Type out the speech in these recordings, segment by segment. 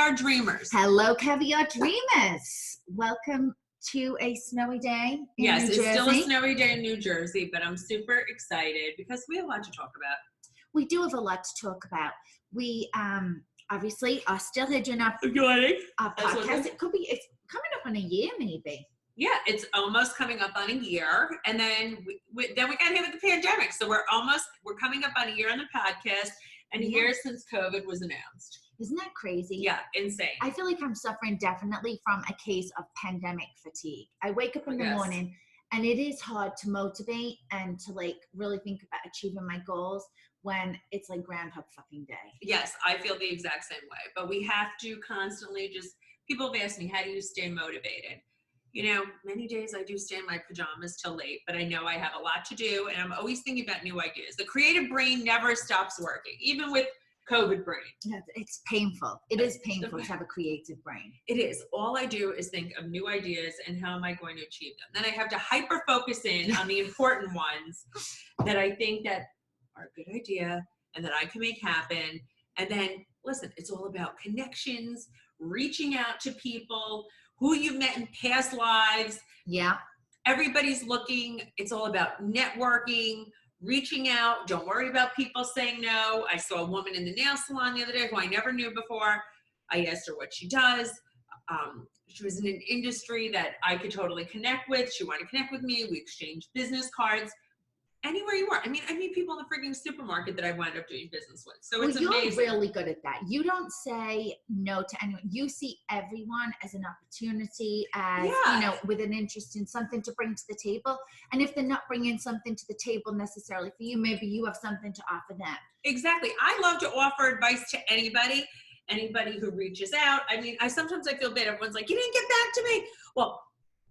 Caviar Dreamers. Hello, Caviar Dreamers. Welcome to a snowy day in New Jersey. Yes, it's still a snowy day in New Jersey, but I'm super excited because we have a lot to talk about. We do have a lot to talk about. We obviously are still here doing our podcast. It's coming up on a year, maybe. Yeah, it's almost coming up on a year, and then we got hit with the pandemic, so we're coming up on a year on the podcast, and a year since COVID was announced. Isn't that crazy? Yeah, insane. I feel like I'm suffering definitely from a case of pandemic fatigue. I wake up in the morning, and it is hard to motivate and to like really think about achieving my goals when it's like Groundhog fucking Day. Yes, I feel the exact same way, but we have to constantly people have asked me, how do you stay motivated? You know, many days I do stay in my pajamas till late, but I know I have a lot to do, and I'm always thinking about new ideas. The creative brain never stops working, even with COVID brain. It's painful. It is painful to have a creative brain. It is. All I do is think of new ideas and how am I going to achieve them. Then I have to hyper focus in on the important ones that I think that are a good idea and that I can make happen. And then, listen, it's all about connections, reaching out to people, who you've met in past lives. Yeah. Everybody's looking. It's all about networking, reaching out. Don't worry about people saying no. I saw a woman in the nail salon the other day who I never knew before. I asked her what she does. She was in an industry that I could totally connect with. She wanted to connect with me. We exchanged business cards. Anywhere you are. I mean, I meet people in the freaking supermarket that I wound up doing business with. So it's amazing. You're really good at that. You don't say no to anyone. You see everyone as an opportunity, as, you know, with an interest in something to bring to the table. And if they're not bringing something to the table necessarily for you, maybe you have something to offer them. Exactly. I love to offer advice to anybody who reaches out. I mean, sometimes I feel bad. Everyone's like, you didn't get back to me. Well,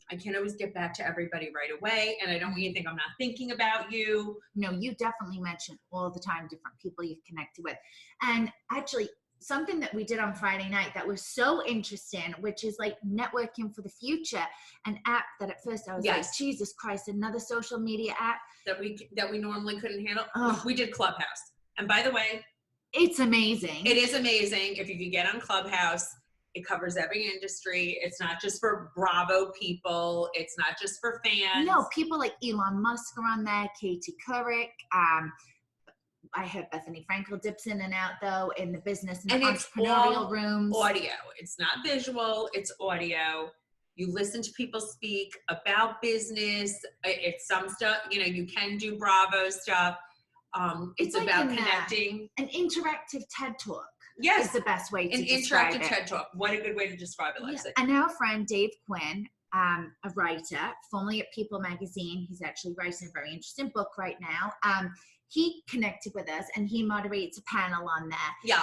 I can't always get back to everybody right away, and I don't want you to think I'm not thinking about you. No, you definitely mention all the time different people you've connected with. And actually, something that we did on Friday night that was so interesting, which is like networking for the future, an app that at first I was like, Jesus Christ, another social media app. That we normally couldn't handle. We did Clubhouse. And by the way, it's amazing. It is amazing. If you could get on Clubhouse, it covers every industry. It's not just for Bravo people. It's not just for fans. No, people like Elon Musk are on there, Katie Couric. I heard Bethany Frankel dips in and out, though, in the business and entrepreneurial rooms. Audio. It's not visual. It's audio. You listen to people speak about business. It's some stuff, you know, you can do Bravo stuff. It's like about connecting. An interactive TED Talk. Yes. Is the best way to describe it. An interactive TED Talk. What a good way to describe it, Lexi. And our friend Dave Quinn, a writer, formerly at People Magazine. He's actually writing a very interesting book right now. He connected with us and he moderates a panel on there. Yeah.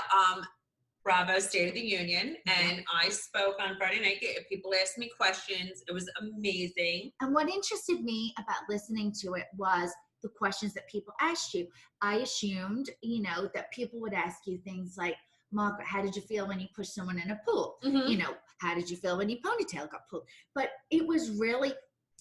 Bravo State of the Union. And I spoke on Friday night. People asked me questions. It was amazing. And what interested me about listening to it was the questions that people asked you. I assumed, you know, that people would ask you things like, Margaret, how did you feel when you pushed someone in a pool? Mm-hmm. You know, how did you feel when your ponytail got pulled? But it was really,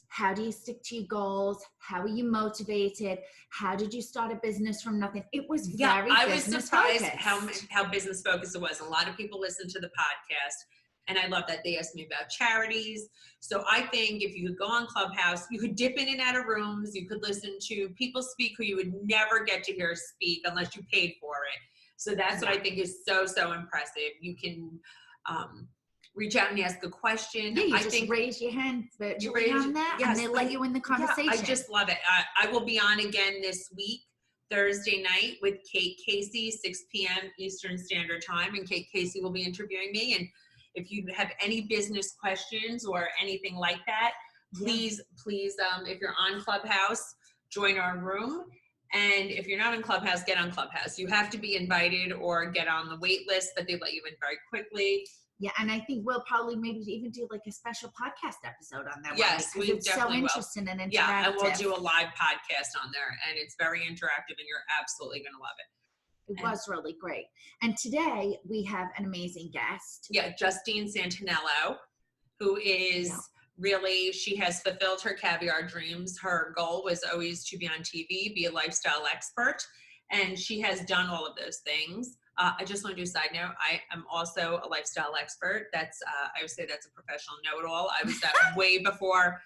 how do you stick to your goals? How are you motivated? How did you start a business from nothing? It was very I was surprised focused. how business focused it was. A lot of people listen to the podcast, and I love that they asked me about charities. So I think if you could go on Clubhouse, you could dip in and out of rooms. You could listen to people speak who you would never get to hear speak unless you paid for it. So that's what I think is so, so impressive. You can reach out and ask a question. Yeah, you just raise your hand virtually on that, and they let you in the conversation. Yeah, I just love it. I will be on again this week, Thursday night, with Kate Casey, 6 p.m. Eastern Standard Time, and Kate Casey will be interviewing me. And if you have any business questions or anything like that, please, if you're on Clubhouse, join our room. And if you're not on Clubhouse, get on Clubhouse. You have to be invited or get on the wait list, but they let you in very quickly. Yeah, and I think we'll probably maybe even do like a special podcast episode on that. Yes, we it's definitely so interesting and interactive. Yeah, and we'll do a live podcast on there, and it's very interactive, and you're absolutely going to love it. It was really great. And today we have an amazing guest. Yeah, Justine Santaniello, who is really, she has fulfilled her caviar dreams. Her goal was always to be on TV, be a lifestyle expert. And she has done all of those things. I just want to do a side note. I am also a lifestyle expert. I would say that's a professional know-it-all. I was that way before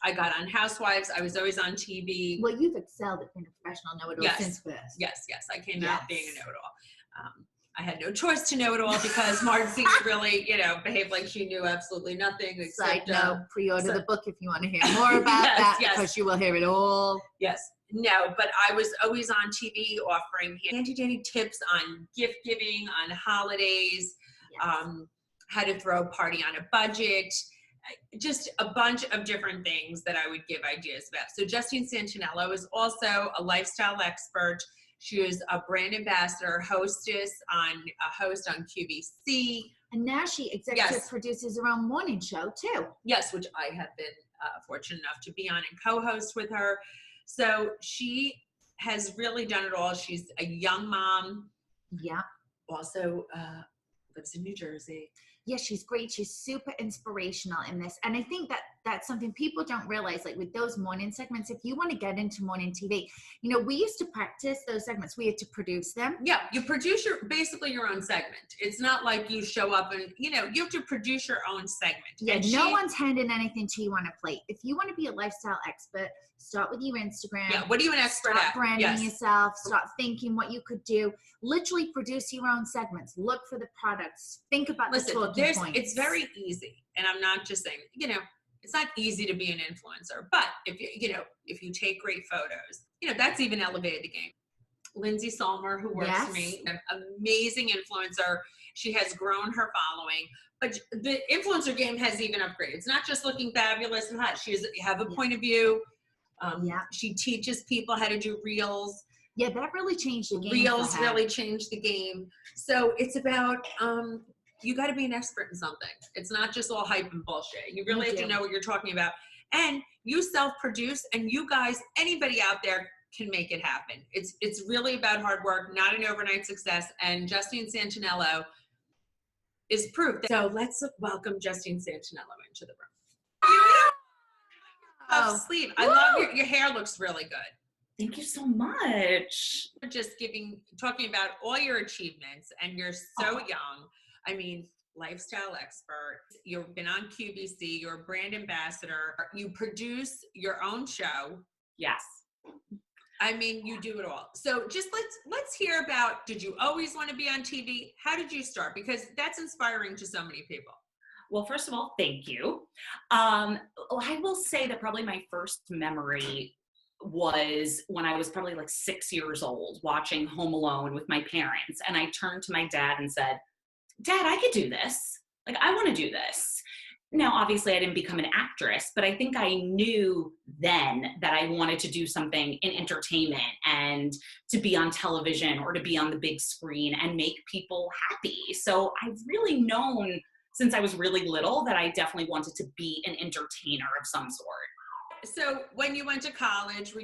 I got on Housewives. I was always on TV. Well, you've excelled at being a professional know-it-all since first. Yes. I came out being a know-it-all. I had no choice to know it all because Marcy really, behaved like she knew absolutely nothing. Side note, pre-order the book if you want to hear more about because you will hear it all. Yes. No, but I was always on TV offering handy-dandy tips on gift giving, on holidays, how to throw a party on a budget, just a bunch of different things that I would give ideas about. So Justine Santaniello is also a lifestyle expert. She is a brand ambassador, host on QVC. And now she executive produces her own morning show too. Yes, which I have been fortunate enough to be on and co-host with her. So she has really done it all. She's a young mom. Yeah. Also lives in New Jersey. Yeah, she's great. She's super inspirational in this. And I think that's something people don't realize, like with those morning segments, if you want to get into morning TV, we used to practice those segments. We had to produce them. Yeah, you produce basically your own segment. It's not like you show up and, you have to produce your own segment. Yeah, no one's handing anything to you on a plate. If you want to be a lifestyle expert, start with your Instagram. Yeah, what are you an expert at? Start branding yourself. Start thinking what you could do. Literally produce your own segments. Look for the products. Think about the talking points. It's very easy. And I'm not just saying, it's not easy to be an influencer, but if you take great photos, that's even elevated the game. Lindsay Salmer, who works for me, an amazing influencer. She has grown her following, but the influencer game has even upgraded. It's not just looking fabulous and hot. She have a point of view. She teaches people how to do reels. Yeah, that really changed the game. Reels really changed the game. So it's about, you got to be an expert in something. It's not just all hype and bullshit. You really have to know what you're talking about. And you self-produce, and you guys, anybody out there can make it happen. It's really about hard work, not an overnight success. And Justine Santaniello is proof. So let's welcome Justine Santaniello into the room. Sleep. I love your hair looks really good. Thank you so much. Just talking about all your achievements, and you're so young. I mean, lifestyle expert. You've been on QVC. You're a brand ambassador. You produce your own show. Yes. I mean, you do it all. So just let's hear about, did you always want to be on TV? How did you start? Because that's inspiring to so many people. Well, first of all, thank you. I will say that probably my first memory was when I was probably like 6 years old, watching Home Alone with my parents. And I turned to my dad and said, Dad, I could do this. Like, I want to do this. Now, obviously, I didn't become an actress, but I think I knew then that I wanted to do something in entertainment and to be on television or to be on the big screen and make people happy. So I've really known since I was really little that I definitely wanted to be an entertainer of some sort. So when you went to college,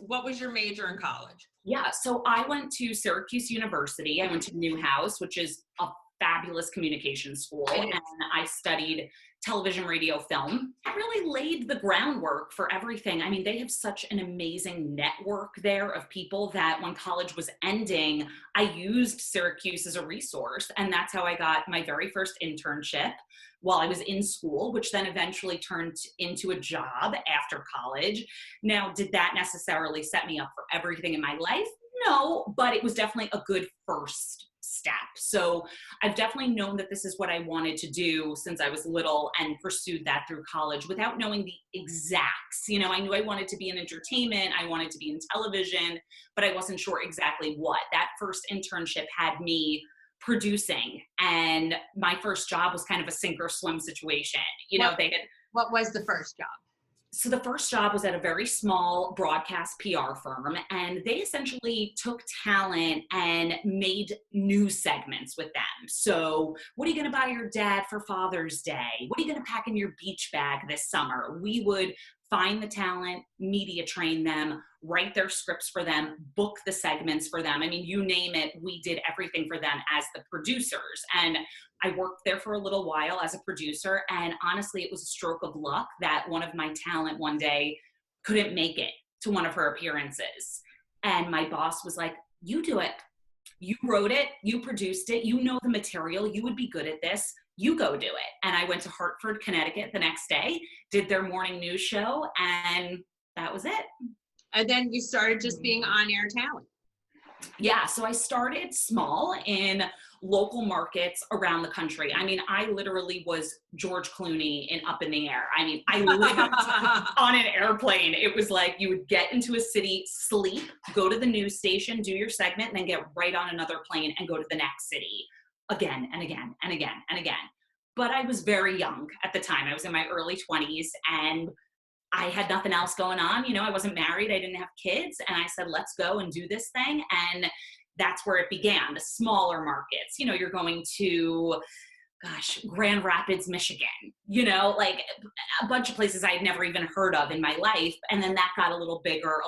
what was your major in college? Yeah, so I went to Syracuse University. I went to Newhouse, which is a fabulous communication school, and I studied television, radio, film. I really laid the groundwork for everything. I mean, they have such an amazing network there of people that when college was ending, I used Syracuse as a resource, and that's how I got my very first internship while I was in school, which then eventually turned into a job after college. Now, did that necessarily set me up for everything in my life? No, but it was definitely a good first step. So I've definitely known that this is what I wanted to do since I was little and pursued that through college without knowing the exacts. I knew I wanted to be in entertainment, I wanted to be in television, but I wasn't sure exactly what. That first internship had me producing, and my first job was kind of a sink or swim situation. What was the first job? So the first job was at a very small broadcast PR firm, and they essentially took talent and made news segments with them. So what are you going to buy your dad for Father's Day? What are you going to pack in your beach bag this summer? We would find the talent, media train them, write their scripts for them, book the segments for them. I mean, you name it, we did everything for them as the producers. And I worked there for a little while as a producer, and honestly, it was a stroke of luck that one of my talent one day couldn't make it to one of her appearances. And my boss was like, you do it. You wrote it, you produced it, you know the material, you would be good at this, you go do it. And I went to Hartford, Connecticut the next day, did their morning news show, and that was it. And then you started just being on-air talent. Yeah, so I started small in local markets around the country. I mean, I literally was George Clooney in Up in the Air. I mean, I lived on an airplane. It was like you would get into a city, sleep, go to the news station, do your segment, and then get right on another plane and go to the next city again and again and again and again. But I was very young at the time. I was in my early 20s, and I had nothing else going on. You know, I wasn't married. I didn't have kids. And I said, let's go and do this thing. And that's where it began, the smaller markets. You know, you're going to, Grand Rapids, Michigan, you know, like a bunch of places I had never even heard of in my life. And then that got a little bigger.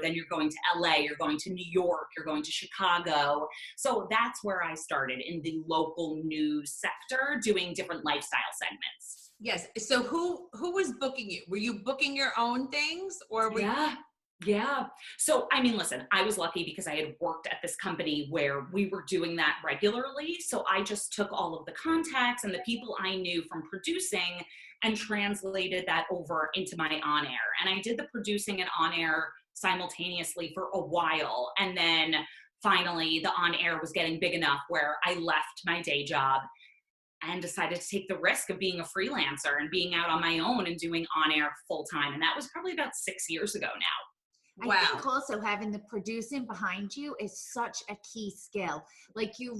Then you're going to LA, you're going to New York, you're going to Chicago. So that's where I started, in the local news sector, doing different lifestyle segments. Yes. So who was booking you? Were you booking your own things, or were Yeah. So, I mean, listen, I was lucky because I had worked at this company where we were doing that regularly. So I just took all of the contacts and the people I knew from producing and translated that over into my on-air. And I did the producing and on-air simultaneously for a while. And then finally the on-air was getting big enough where I left my day job and decided to take the risk of being a freelancer and being out on my own and doing on-air full-time. And that was probably about 6 years ago now. I think also having the producing behind you is such a key skill. Like you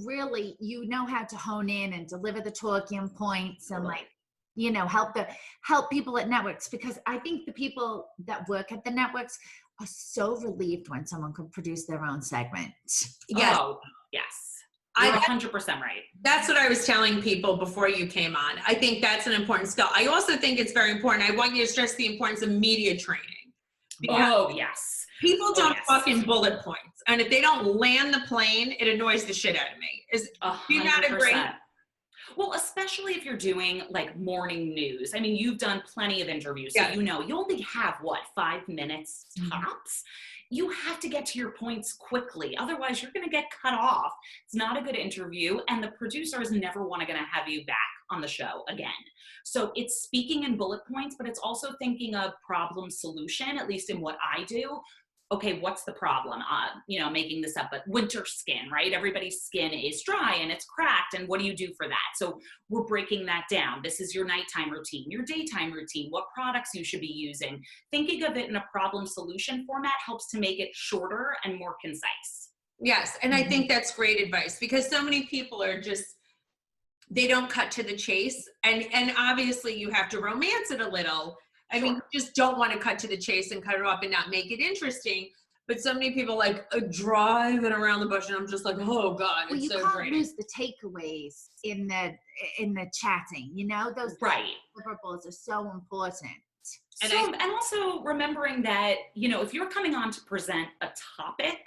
know how to hone in and deliver the talking points and like, you know, help people at networks, because I think the people that work at the networks are so relieved when someone can produce their own segment. Yes. Oh, yes. You're 100% right. That's what I was telling people before you came on. I think that's an important skill. I also think it's very important. I want you to stress the importance of media training. Oh, yes. People don't talk in bullet points. And if they don't land the plane, it annoys the shit out of me. Do you not agree? Well, especially if you're doing like morning news. I mean, you've done plenty of interviews, so you know, you only have 5 minutes tops. You have to get to your points quickly. Otherwise, you're going to get cut off. It's not a good interview, and the producer is never going to have you back on the show again. So it's speaking in bullet points, but it's also thinking of problem solution, at least in what I do. Okay, what's the problem? You know, making this up, but winter skin, right? Everybody's skin is dry and it's cracked, and what do you do for that? So we're breaking that down. This is your nighttime routine, your daytime routine, what products you should be using. Thinking of it in a problem solution format helps to make it shorter and more concise. Yes, and I think that's great advice, because so many people are just, they don't cut to the chase, and obviously you have to romance it a little. I mean, you just don't want to cut to the chase and cut it off and not make it interesting. But so many people like driving around the bush, and I'm just like, oh God, it's so great. You can't lose the takeaways in the chatting. You know, those deliverables are so important. And also remembering that, you know, if you're coming on to present a topic,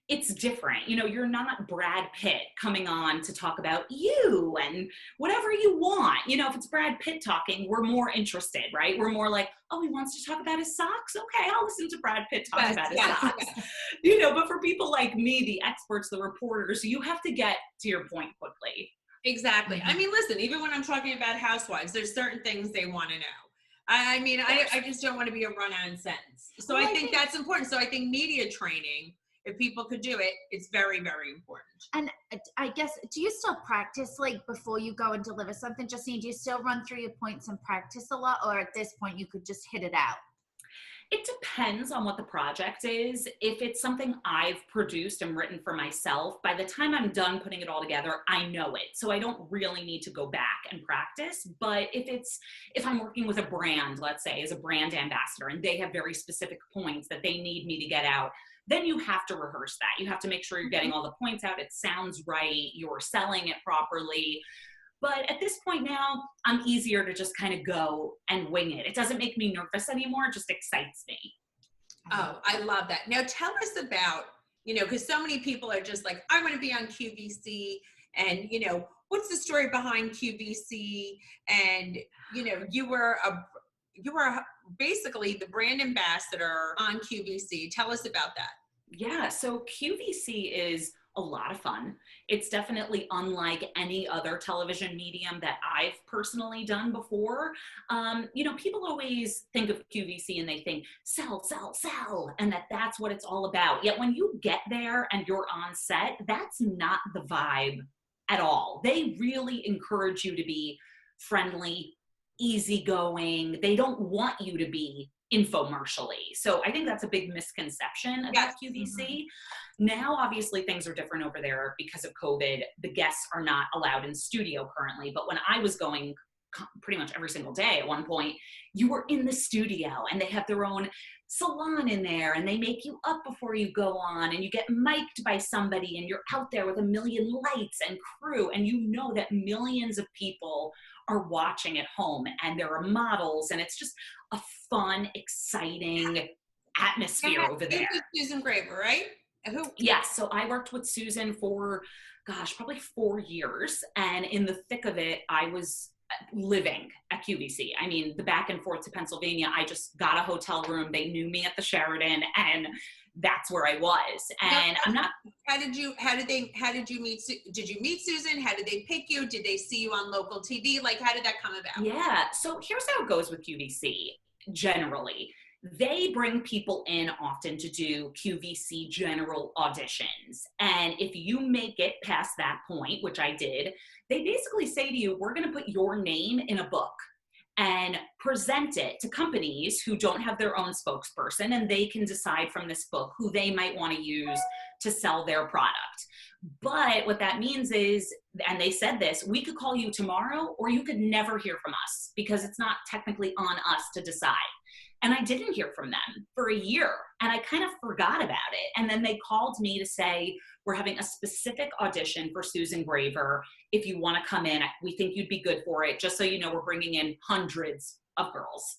it's different. You know, you're not Brad Pitt coming on to talk about you and whatever you want. You know, if it's Brad Pitt talking, we're more interested, right? We're more like, oh, he wants to talk about his socks? Okay, I'll listen to Brad Pitt talk about his socks. You know, but for people like me, the experts, the reporters, you have to get to your point quickly. Exactly. I mean, listen, even when I'm talking about housewives, there's certain things they want to know. I mean, I just don't want to be a run-on sentence. So I think that's important. So I think media training, if people could do it, it's very, very important. And I guess, do you still practice like before you go and deliver something, Justine? Do you still run through your points and practice a lot, or at this point you could just hit it out? It depends on what the project is. If it's something I've produced and written for myself, by the time I'm done putting it all together, I know it. So I don't really need to go back and practice. But if I'm working with a brand, let's say, as a brand ambassador, and they have very specific points that they need me to get out, then you have to rehearse that. You have to make sure you're getting all the points out. It sounds right. You're selling it properly. But at this point now, I'm easier to just kind of go and wing it. It doesn't make me nervous anymore. It just excites me. Oh, I love that. Now tell us about, you know, because so many people are just like, I want to be on QVC, and, you know, what's the story behind QVC? And, you know, you were basically the brand ambassador on QVC. Tell us about that. Yeah, so QVC is a lot of fun. It's definitely unlike any other television medium that I've personally done before. People always think of QVC and they think sell, sell, sell, and that's what it's all about. Yet when you get there and you're on set, that's not the vibe at all. They really encourage you to be friendly, easygoing. They don't want you to be infomercially. So I think that's a big misconception about QVC. Now, obviously, things are different over there because of COVID. The guests are not allowed in studio currently. But when I was going pretty much every single day at one point, you were in the studio and they have their own salon in there and they make you up before you go on and you get mic'd by somebody and you're out there with a million lights and crew and you know that millions of people are watching at home and there are models and it's just a fun, exciting atmosphere over there. Susan Graver, right? Yes, so I worked with Susan for, probably 4 years. And in the thick of it, I was living at QVC. I mean, the back and forth to Pennsylvania, I just got a hotel room. They knew me at the Sheraton and that's where I was. And I'm not. How did you meet? Did you meet Susan? How did they pick you? Did they see you on local TV? Like, how did that come about? Yeah. So here's how it goes with QVC. Generally, they bring people in often to do QVC general auditions. And if you make it past that point, which I did, they basically say to you, we're going to put your name in a book and present it to companies who don't have their own spokesperson, and they can decide from this book who they might want to use to sell their product. But what that means is, and they said this, we could call you tomorrow or you could never hear from us because it's not technically on us to decide. And I didn't hear from them for a year and I kind of forgot about it. And then they called me to say, we're having a specific audition for Susan Graver. If you want to come in, we think you'd be good for it. Just so you know, we're bringing in hundreds of girls.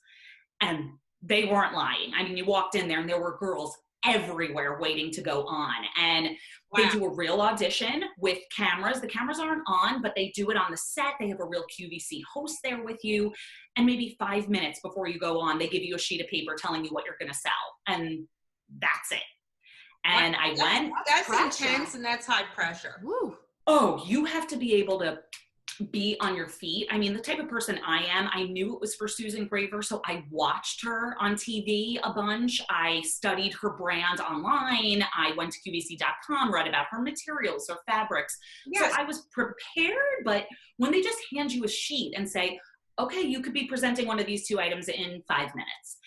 And they weren't lying. I mean, you walked in there and there were girls everywhere waiting to go on. And they do a real audition with cameras. The cameras aren't on, but they do it on the set. They have a real QVC host there with you. And maybe 5 minutes before you go on, they give you a sheet of paper telling you what you're going to sell. And that's it. And I went. That's intense and that's high pressure. Woo. Oh, you have to be able to be on your feet. I mean, the type of person I am, I knew it was for Susan Graver, so I watched her on TV a bunch. I studied her brand online. I went to QVC.com, read about her materials, her fabrics. Yes. So I was prepared, but when they just hand you a sheet and say, okay, you could be presenting one of these 2 items in 5 minutes,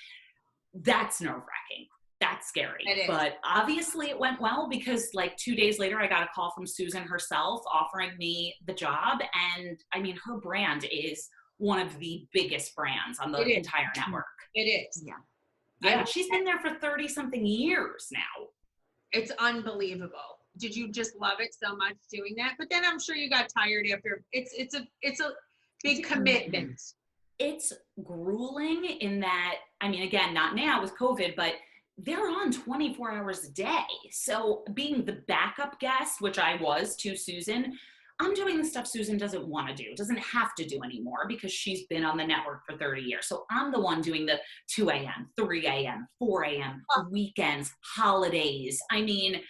that's nerve-wracking. That's scary. But obviously it went well because like 2 days later, I got a call from Susan herself offering me the job. And I mean, her brand is one of the biggest brands on the entire network. It is. Yeah. Yeah. She's been there for 30 something years now. It's unbelievable. Did you just love it so much doing that? But then I'm sure you got tired after. It's a big commitment. It's grueling in that, I mean, again, not now with COVID, but they're on 24 hours a day. So being the backup guest, which I was to Susan, I'm doing the stuff Susan doesn't want to do, doesn't have to do anymore because she's been on the network for 30 years. So I'm the one doing the 2 a.m., 3 a.m., 4 a.m., weekends, holidays. I mean,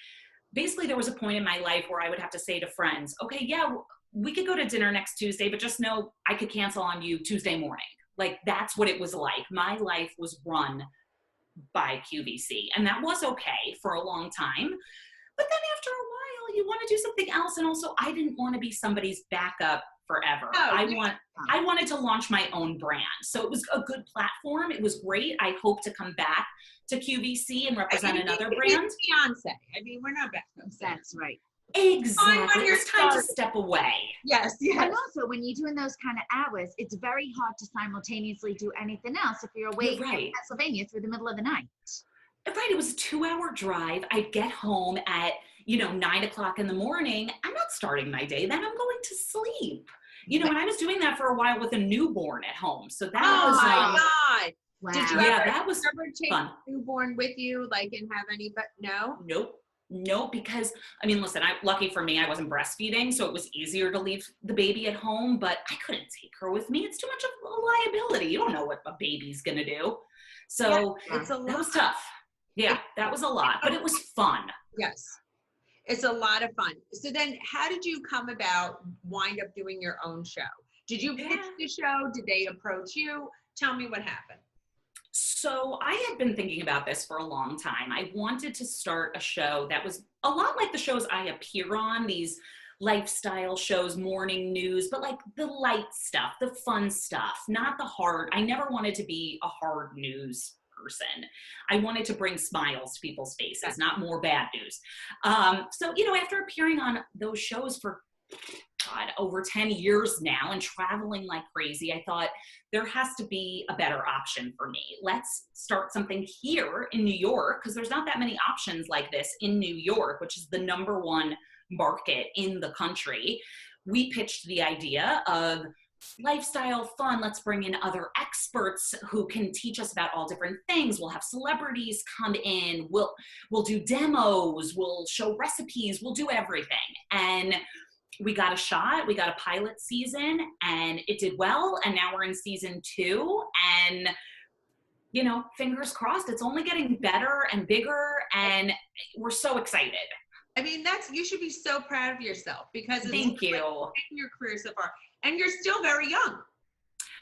basically there was a point in my life where I would have to say to friends, okay, yeah, we could go to dinner next Tuesday, but just know I could cancel on you Tuesday morning. Like that's what it was like. My life was run by QVC. And that was okay for a long time. But then after a while, you want to do something else. And also, I didn't want to be somebody's backup forever. I wanted to launch my own brand. So it was a good platform. It was great. I hope to come back to QVC and represent another brand. Beyonce. I mean, we're not backups. That's right. Exactly. It's time to step away. Yes. And also, when you're doing those kind of hours, it's very hard to simultaneously do anything else if you're away in Pennsylvania through the middle of the night. Right. It was a 2-hour drive. I'd get home at, 9 o'clock in the morning. I'm not starting my day. Then I'm going to sleep. And I was doing that for a while with a newborn at home. So that was. Oh my God. Wow. Did you that was ever take fun. The newborn with you, and have any? But no. Nope, because, listen, lucky for me, I wasn't breastfeeding, so it was easier to leave the baby at home, but I couldn't take her with me. It's too much of a liability. You don't know what a baby's going to do. So it's a lot. That was tough. Yeah, that was a lot, but it was fun. Yes. It's a lot of fun. So then how did you come about wind up doing your own show? Did you pitch the show? Did they approach you? Tell me what happened. So I had been thinking about this for a long time. I wanted to start a show that was a lot like the shows I appear on, these lifestyle shows, morning news, but like the light stuff, the fun stuff, not the hard. I never wanted to be a hard news person. I wanted to bring smiles to people's faces, not more bad news. So, after appearing on those shows for God, over 10 years now and traveling like crazy, I thought there has to be a better option for me. Let's start something here in New York, because there's not that many options like this in New York, which is the #1 market in the country. We pitched the idea of lifestyle fun. Let's bring in other experts who can teach us about all different things. We'll have celebrities come in. We'll do demos. We'll show recipes. We'll do everything. And we got a shot. We got a pilot season, and it did well. And now we're in season 2, and fingers crossed, it's only getting better and bigger, and we're so excited. I mean, you should be so proud of yourself, because Thank you. Taking your career so far, and you're still very young,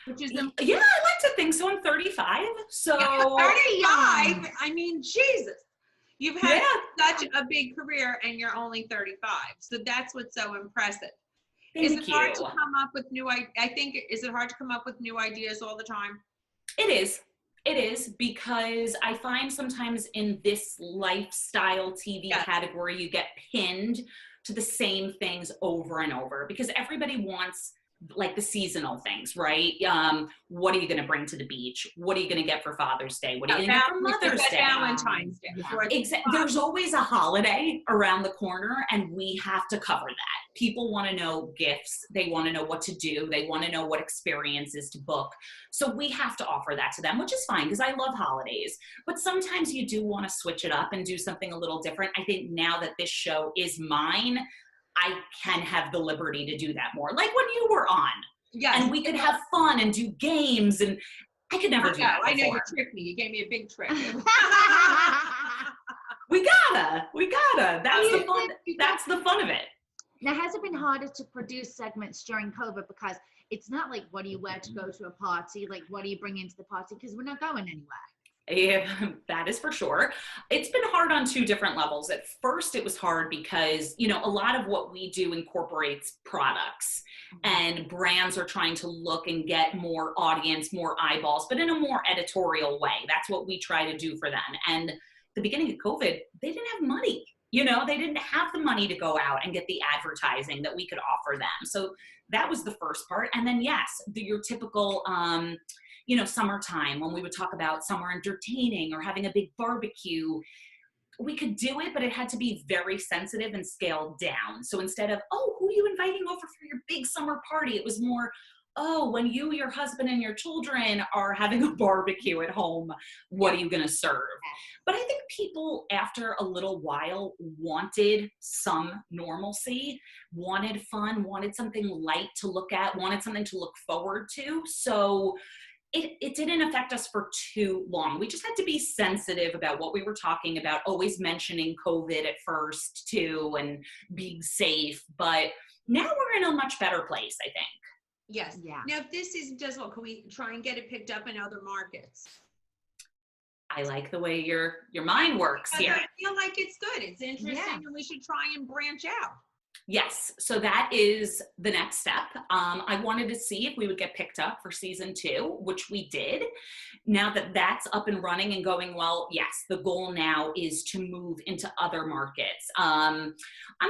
which is I like to think so. I'm 35, so 35. I mean, Jesus, you've had such a big career, and you're only 35. So that's what's so impressive. Is it hard to come up with is it hard to come up with new ideas all the time? It is. It is, because I find sometimes in this lifestyle TV category, you get pinned to the same things over and over, because everybody wants like the seasonal things, right? What are you going to bring to the beach? What are you going to get for Father's Day? What are you going to get for Mother's Day? Valentine's Day. Exactly. There's always a holiday around the corner, and we have to cover that. People want to know gifts. They want to know what to do. They want to know what experiences to book. So we have to offer that to them, which is fine, because I love holidays. But sometimes you do want to switch it up and do something a little different. I think now that this show is mine, I can have the liberty to do that more. Like when you were on. Yes. And we could have fun and do games, and I could never do that before. I know you tricked me. You gave me a big trick. We gotta. That's the fun of it. Now, has it been harder to produce segments during COVID, because it's not like, what do you wear to go to a party? Like, what do you bring into the party? Because we're not going anywhere. Yeah, that is for sure. It's been hard on 2 different levels. At first, it was hard because, a lot of what we do incorporates products, and brands are trying to look and get more audience, more eyeballs, but in a more editorial way. That's what we try to do for them. And the beginning of COVID, they didn't have money. They didn't have the money to go out and get the advertising that we could offer them. So that was the first part. And then, yes, your typical, summertime, when we would talk about summer entertaining or having a big barbecue, we could do it, but it had to be very sensitive and scaled down. So instead of, who are you inviting over for your big summer party? It was more, when you, your husband, and your children are having a barbecue at home, what are you going to serve? But I think people, after a little while, wanted some normalcy, wanted fun, wanted something light to look at, wanted something to look forward to. So it didn't affect us for too long. We just had to be sensitive about what we were talking about, always mentioning COVID at first too, and being safe. But now we're in a much better place, I think. Yes. Yeah. Now, if this season does well, can we try and get it picked up in other markets? I like the way your mind works here. I feel like it's good. It's interesting, and we should try and branch out. Yes, so that is the next step. I wanted to see if we would get picked up for season 2, which we did. Now that that's up and running and going well, yes, the goal now is to move into other markets. I'm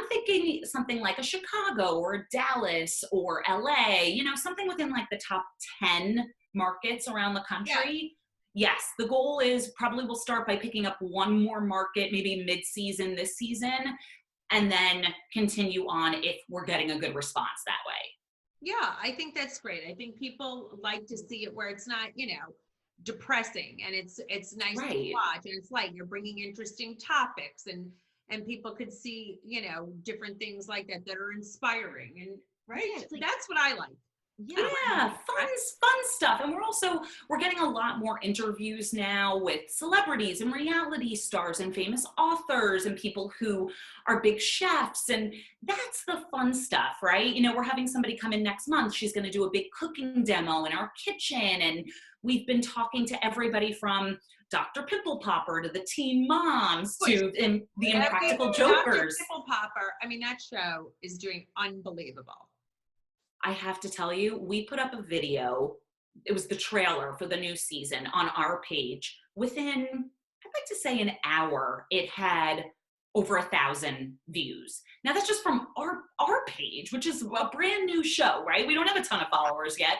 thinking something like a Chicago or a Dallas or LA, something within like the top 10 markets around the country. Yeah. Yes, the goal is probably we'll start by picking up one more market, maybe mid-season this season, and then continue on if we're getting a good response that way. Yeah, I think that's great. I think people like to see it where it's not, depressing, and it's nice to watch, and it's like you're bringing interesting topics, and people could see, different things like that are inspiring, and that's what I like. Yeah, fun stuff. And we're getting a lot more interviews now with celebrities and reality stars and famous authors and people who are big chefs. And that's the fun stuff, right? You know, we're having somebody come in next month. She's going to do a big cooking demo in our kitchen. And we've been talking to everybody from Dr. Pimple Popper to the teen moms to the Impractical Jokers. Dr. Pimple Popper, I mean, that show is doing unbelievable. I have to tell you, we put up a video. It was the trailer for the new season on our page. Within, I'd like to say an hour, it had over 1,000 views. Now that's just from our page, which is a brand new show, right? We don't have a ton of followers yet.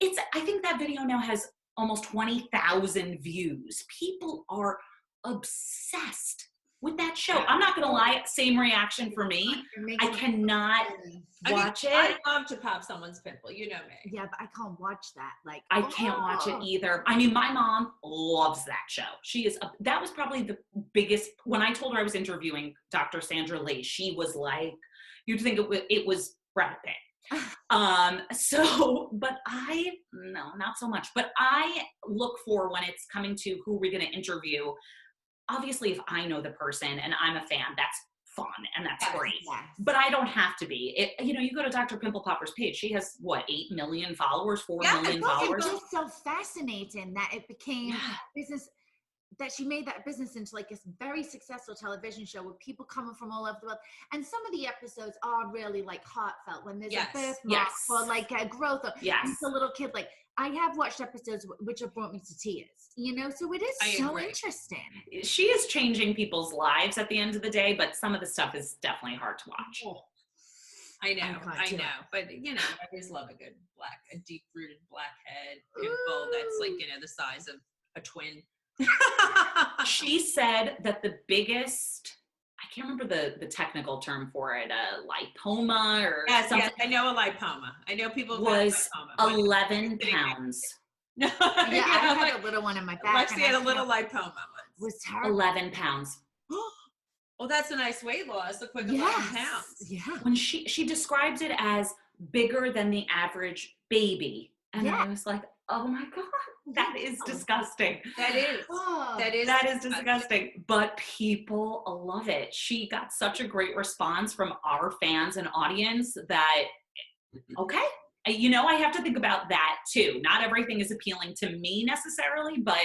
I think that video now has almost 20,000 views. People are obsessed with that show. I'm not gonna lie, same reaction for me. I cannot watch it. I love to pop someone's pimple, you know me. Yeah, but I can't watch that. Like, I can't watch it either. I mean, my mom loves that show. That was probably the biggest, when I told her I was interviewing Dr. Sandra Lee, she was like, you'd think it was Brad Pitt. But no, not so much. But I look for, when it's coming to who we're going to interview, obviously if I know the person and I'm a fan, that's fun and that's great. Yes. But I don't have to be. You go to Dr. Pimple Popper's page. She has, 8 million followers, 4 million followers. It's just so fascinating that it became business, that she made that business into like this very successful television show with people coming from all over the world. And some of the episodes are really like heartfelt when there's a birthmark or like a growth. It's a little kid. Like, I have watched episodes which have brought me to tears, so it is so interesting. She is changing people's lives at the end of the day, but some of the stuff is definitely hard to watch. Oh. I know. But, I always love a deep-rooted blackhead pimple that's like, the size of a twin. She said that the biggest, I can't remember the technical term for it, a lipoma or something. Yes, I know a lipoma. I know people was 11 pounds. I had a little one in my back. Lexi had a little lipoma. Was terrible. 11 pounds. Well, that's a nice weight loss. Look, 11 pounds. Yeah. When she describes it as bigger than the average baby. And I was like, oh my God, that is disgusting. That is disgusting. But people love it. She got such a great response from our fans and audience that, okay. I have to think about that too. Not everything is appealing to me necessarily, but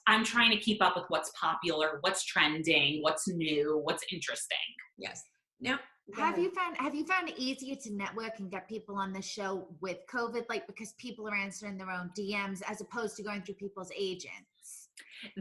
I'm trying to keep up with what's popular, what's trending, what's new, what's interesting. Yes. Now, have you found it easier to network and get people on the show with COVID, like because people are answering their own DMs as opposed to going through people's agents?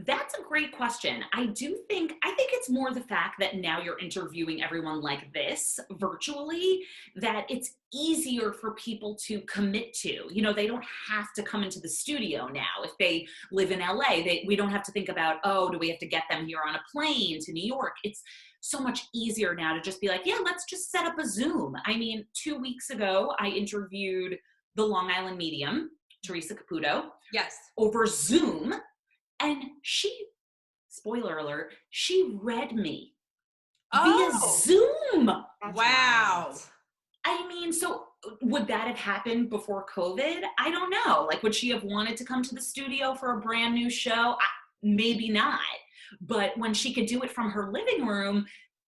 That's a great question. I think it's more the fact that now you're interviewing everyone like this virtually, that it's easier for people to commit to. They don't have to come into the studio now. If they live in LA, we don't have to think about, do we have to get them here on a plane to New York? It's so much easier now to just be like, yeah, let's just set up a Zoom. I mean, 2 weeks ago, I interviewed the Long Island medium, Teresa Caputo, over Zoom. And she, spoiler alert, she read me via Zoom. Wow. Wild. I mean, so would that have happened before COVID? I don't know. Like, would she have wanted to come to the studio for a brand new show? Maybe not. But when she could do it from her living room,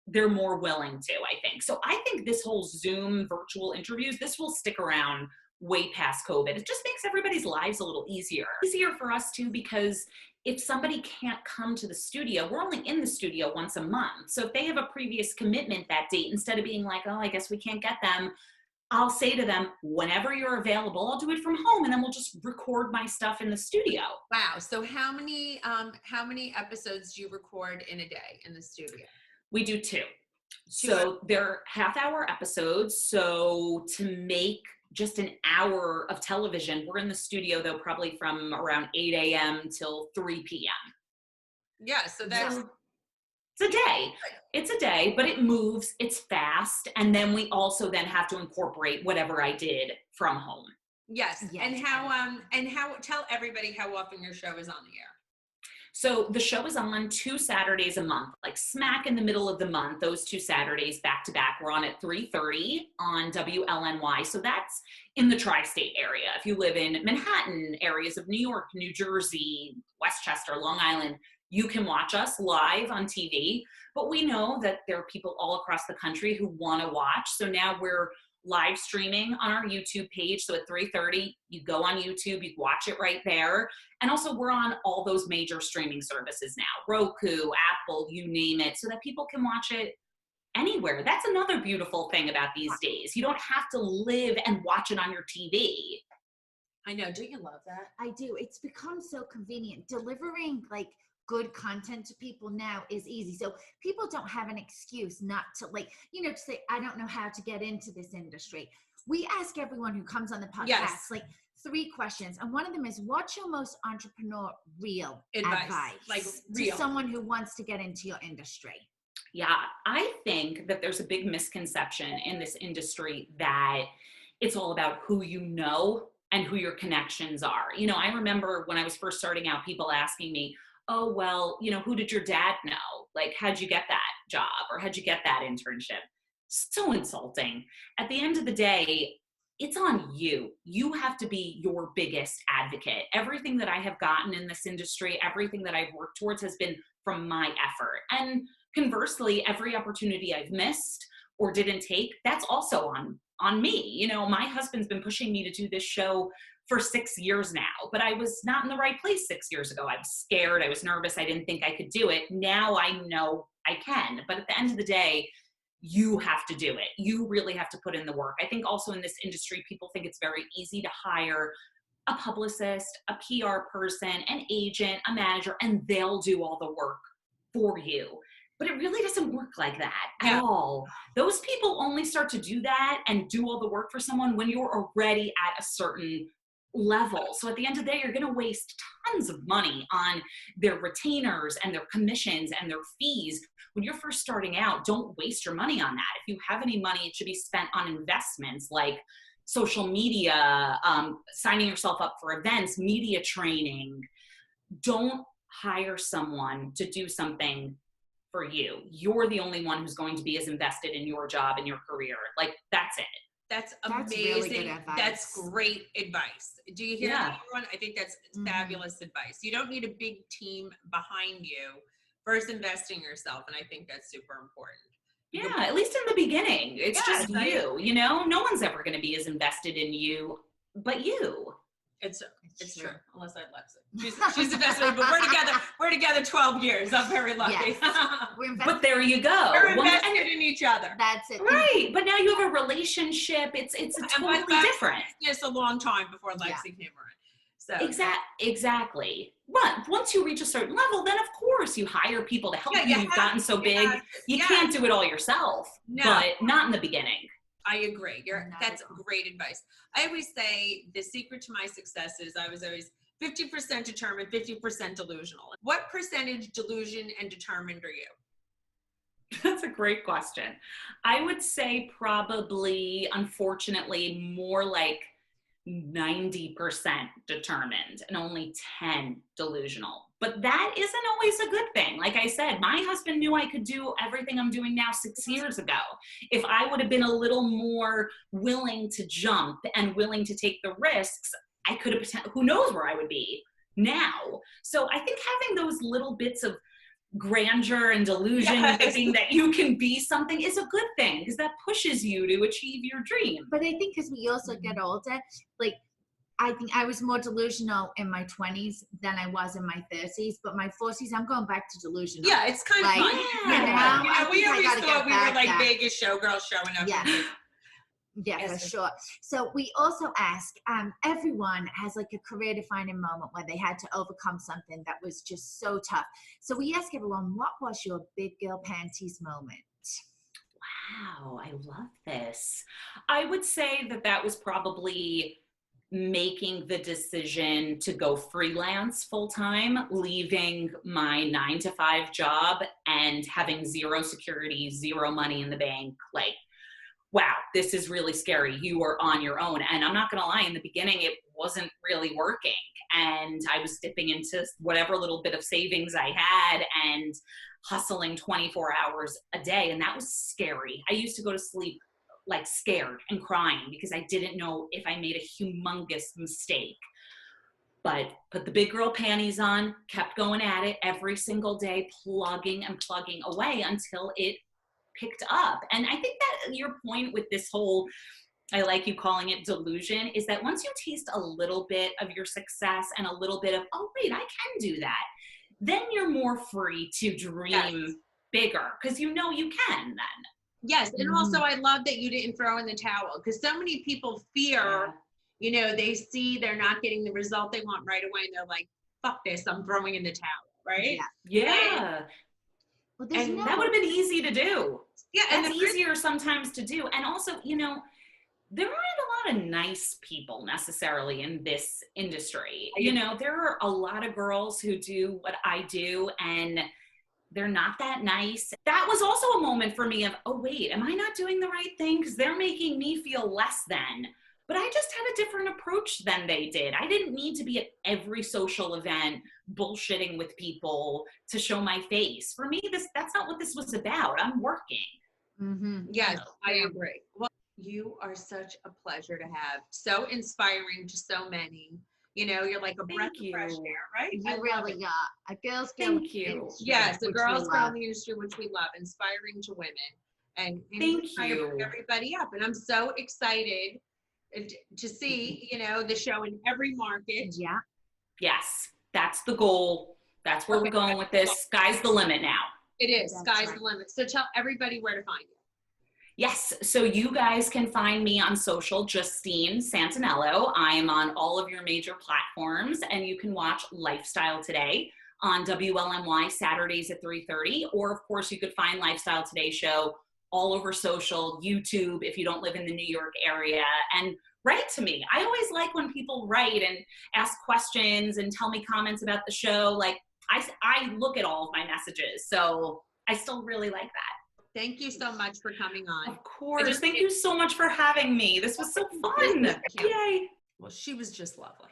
they're more willing to, I think. So I think this whole Zoom virtual interviews, this will stick around way past COVID. It just makes everybody's lives a little easier. Easier for us too, because if somebody can't come to the studio, we're only in the studio once a month. So if they have a previous commitment that date, instead of being like, I guess we can't get them, I'll say to them, whenever you're available, I'll do it from home, and then we'll just record my stuff in the studio. Wow. So how many episodes do you record in a day in the studio? We do 2. So they're half-hour episodes. So to make just an hour of television, we're in the studio though probably from around 8 a.m. till 3 p.m. Yeah, so that's... It's a day, but it moves, it's fast, and then we also then have to incorporate whatever I did from home. Yes. And how tell everybody how often your show is on the air. So the show is on 2 Saturdays a month, like smack in the middle of the month. Those 2 Saturdays back to back. We're on at 3:30 on WLNY. So that's in the tri-state area. If you live in Manhattan, areas of New York, New Jersey, Westchester, Long Island, you can watch us live on TV. But we know that there are people all across the country who want to watch. So now we're live streaming on our YouTube page. So at 3:30, you go on YouTube, you watch it right there. And also we're on all those major streaming services now, Roku, Apple, you name it, so that people can watch it anywhere. That's another beautiful thing about these days. You don't have to live and watch it on your TV. I know. Don't you love that? I do. It's become so convenient. Delivering like good content to people now is easy. So people don't have an excuse not to to say, I don't know how to get into this industry. We ask everyone who comes on the podcast, like 3 questions. And one of them is, what's your most entrepreneurial advice? Like to someone who wants to get into your industry? Yeah, I think that there's a big misconception in this industry that it's all about who you know and who your connections are. I remember when I was first starting out, people asking me, oh, well, who did your dad know? Like, how'd you get that job? Or how'd you get that internship? So insulting. At the end of the day, it's on you. You have to be your biggest advocate. Everything that I have gotten in this industry, everything that I've worked towards has been from my effort. And conversely, every opportunity I've missed or didn't take, that's also on me. My husband's been pushing me to do this show for 6 years now, but I was not in the right place 6 years ago. I was scared. I was nervous. I didn't think I could do it. Now I know I can. But at the end of the day, you have to do it. You really have to put in the work. I think also in this industry, people think it's very easy to hire a publicist, a PR person, an agent, a manager, and they'll do all the work for you. But it really doesn't work like that at all. Those people only start to do that and do all the work for someone when you're already at a certain level. So at the end of the day, you're going to waste tons of money on their retainers and their commissions and their fees. When you're first starting out, don't waste your money on that. If you have any money, it should be spent on investments like social media, signing yourself up for events, media training. Don't hire someone to do something for you. You're the only one who's going to be as invested in your job and your career. Like, that's it. That's amazing. Really good advice. That's great advice. Do you hear that, everyone? I think that's fabulous advice. You don't need a big team behind you. First, invest in yourself, and I think that's super important. Yeah, at least in the beginning. It's just you, No one's ever going to be as invested in you but you. It's true. Unless I Lexa. She's invested, but we're together 12 years. I'm very lucky. Yes. But there you go. We're invested in each other. That's it. Right. But now you have a relationship. It's totally different. It's a long time before Lexi came around. So exactly. But once you reach a certain level, then of course you hire people to help you. You've gotten so big. You can't do it all yourself. No. But not in the beginning. I agree. That's great advice. I always say the secret to my success is I was always 50% determined, 50% delusional. What percentage delusion and determined are you? That's a great question. I would say probably, unfortunately, more like 90% determined and only 10 delusional. But that isn't always a good thing. Like I said, my husband knew I could do everything I'm doing now 6 years ago. If I would have been a little more willing to jump and willing to take the risks, I could have, who knows where I would be now. So I think having those little bits of grandeur and delusion, thinking that you can be something, is a good thing, because that pushes you to achieve your dream. But I think as we also get older, like, I think I was more delusional in my 20s than I was in my 30s, but my 40s, I'm going back to delusional. Yeah, it's kind of fun. We always thought we were like Vegas showgirls showing up. Yeah, for sure. So we also ask, everyone has like a career defining moment where they had to overcome something that was just so tough. So we ask everyone, what was your big girl panties moment? Wow, I love this. I would say that was probably making the decision to go freelance full-time, leaving my 9-to-5 job and having zero security, zero money in the bank. Like, wow, this is really scary. You are on your own. And I'm not going to lie, in the beginning, it wasn't really working. And I was dipping into whatever little bit of savings I had and hustling 24 hours a day. And that was scary. I used to go to sleep like scared and crying because I didn't know if I made a humongous mistake. But put the big girl panties on, kept going at it every single day, plugging and plugging away until it picked up. And I think that your point with this whole, I like you calling it delusion, is that once you taste a little bit of your success and a little bit of, oh, wait, I can do that, then you're more free to dream bigger because you know you can then. Yes. And also I love that you didn't throw in the towel because so many people fear, you know, they see they're not getting the result they want right away and they're like, fuck this, I'm throwing in the towel, right? Yeah. Well, And that would have been easy to do. Yeah. And it's easier sometimes to do. And also, you know, there aren't a lot of nice people necessarily in this industry. You know, there are a lot of girls who do what I do and they're not that nice. That was also a moment for me of, oh, wait, am I not doing the right thing? Because they're making me feel less than. But I just had a different approach than they did. I didn't need to be at every social event bullshitting with people to show my face. For me, that's not what this was about. I'm working. Yes, I agree. Well, you are such a pleasure to have. So inspiring to so many. You know, you're like a breath of fresh air, right? You really are. A girl's girl. Thank you. Yes, a girl's girl in the industry, which we love, inspiring to women. And thank you. Bring everybody up. And I'm so excited to see, you know, the show in every market. Yeah. Yes, that's the goal. That's where we're going with this. Sky's the limit now. It is. Sky's the limit. So tell everybody where to find you. Yes, so you guys can find me on social, Justine Santaniello. I am on all of your major platforms, and you can watch Lifestyle Today on WLMY Saturdays at 3:30, or of course you could find Lifestyle Today show all over social, YouTube, if you don't live in the New York area, and write to me. I always like when people write and ask questions and tell me comments about the show. Like, I look at all of my messages, so I still really like that. Thank you so much for coming on. Of course. Thank you so much for having me. This was so fun. Yay. Well, she was just lovely.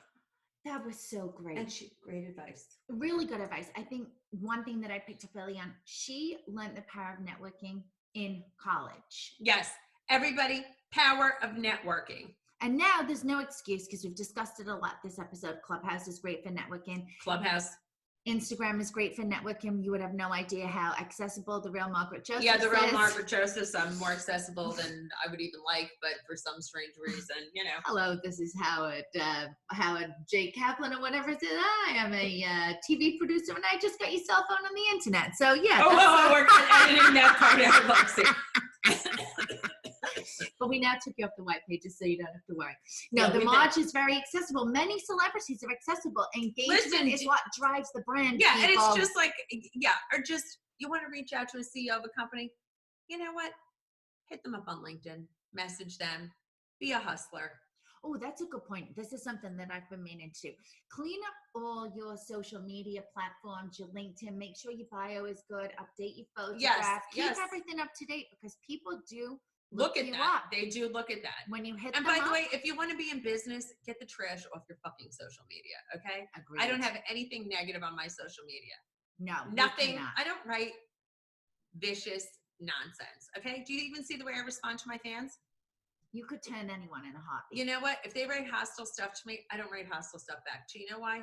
That was so great. And great advice. Really good advice. I think one thing that I picked up early on, she learned the power of networking in college. Yes. Everybody, power of networking. And now there's no excuse because we've discussed it a lot this episode. Clubhouse is great for networking. Clubhouse. Instagram is great for networking. You would have no idea how accessible the real Margaret Joseph is. Yeah, the real Margaret Joseph. I'm more accessible than I would even like, but for some strange reason, you know. Hello, this is Howard J. Kaplan or whatever it is. I am a TV producer, and I just got your cell phone on the internet. So yeah. We're editing that part out, Lexi. But we now took you off the white pages, so you don't have to worry. No, the March is very accessible. Many celebrities are accessible. Engagement is what drives the brand. Yeah, people. And it's just like, or just, you want to reach out to a CEO of a company, you know what? Hit them up on LinkedIn, message them, be a hustler. Oh, that's a good point. This is something that I've been meaning to. Clean up all your social media platforms, your LinkedIn, make sure your bio is good, update your photographs, keep everything up to date because people do look at that. They do look at that. When you hit and by the way, if you want to be in business, get the trash off your fucking social media, okay? Agreed. I don't have anything negative on my social media. No. Nothing. I don't write vicious nonsense, okay? Do you even see the way I respond to my fans? You could turn anyone in a heartbeat. You know what? If they write hostile stuff to me, I don't write hostile stuff back. Do you know why?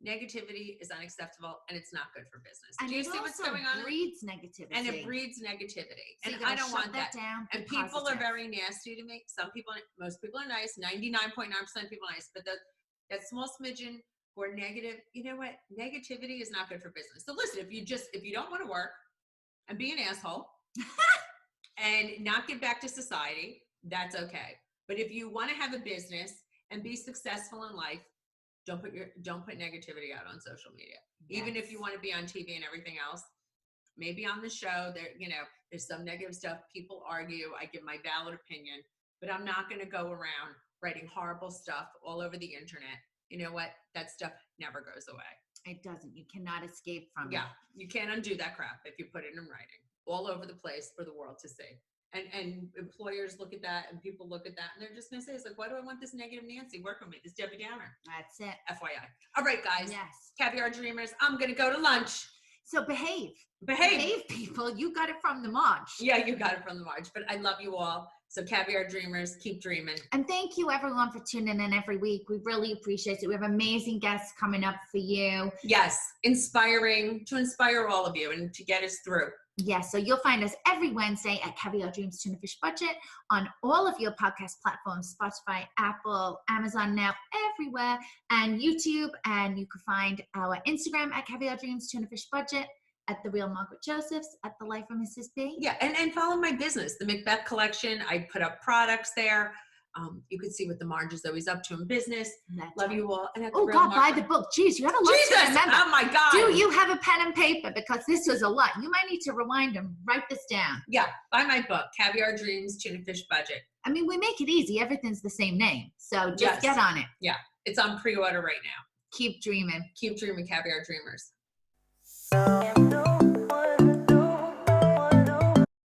Negativity is unacceptable and it's not good for business. And do you see what's going on? It breeds negativity. And it breeds negativity. So and I don't want that. Down, and people are very nasty to me. Most people are nice. 99.9% of people are nice. But that small smidgen who are negative, you know what? Negativity is not good for business. So listen, if you don't want to work and be an asshole and not give back to society, that's okay. But if you want to have a business and be successful in life, don't put negativity out on social media. Yes. Even if you want to be on TV and everything else, maybe on the show there, there's some negative stuff. People argue. I give my valid opinion, but I'm not going to go around writing horrible stuff all over the internet. You know what? That stuff never goes away. It doesn't. You cannot escape from it. Yeah, you can't undo that crap if you put it in writing all over the place for the world to see. And employers look at that and people look at that and they're just going to say, it's like, why do I want this negative Nancy working with me? This Debbie Downer. That's it. FYI. All right, guys. Yes. Caviar Dreamers, I'm going to go to lunch. So behave. Behave. Behave, people. You got it from the march. Yeah, you got it from the march. But I love you all. So Caviar Dreamers, keep dreaming. And thank you everyone for tuning in every week. We really appreciate it. We have amazing guests coming up for you. Yes, inspiring, to inspire all of you and to get us through. Yes, so you'll find us every Wednesday at Caviar Dreams Tuna Fish Budget on all of your podcast platforms, Spotify, Apple, Amazon now, everywhere, and YouTube. And you can find our Instagram at Caviar Dreams Tuna Fish Budget, at The Real Margaret Josephs, at The Life of Mrs. B. Yeah, and follow my business, the Macbeth Collection. I put up products there. You can see what the Marge is always up to in business. Love you all. And oh, God, buy the book. Jeez, you have a lot to remember. Oh, my God. Do you have a pen and paper? Because this was a lot. You might need to rewind and write this down. Yeah, buy my book, Caviar Dreams Tuna Fish Budget. I mean, we make it easy. Everything's the same name. So just get on it. Yeah, it's on pre-order right now. Keep dreaming. Keep dreaming, Caviar Dreamers.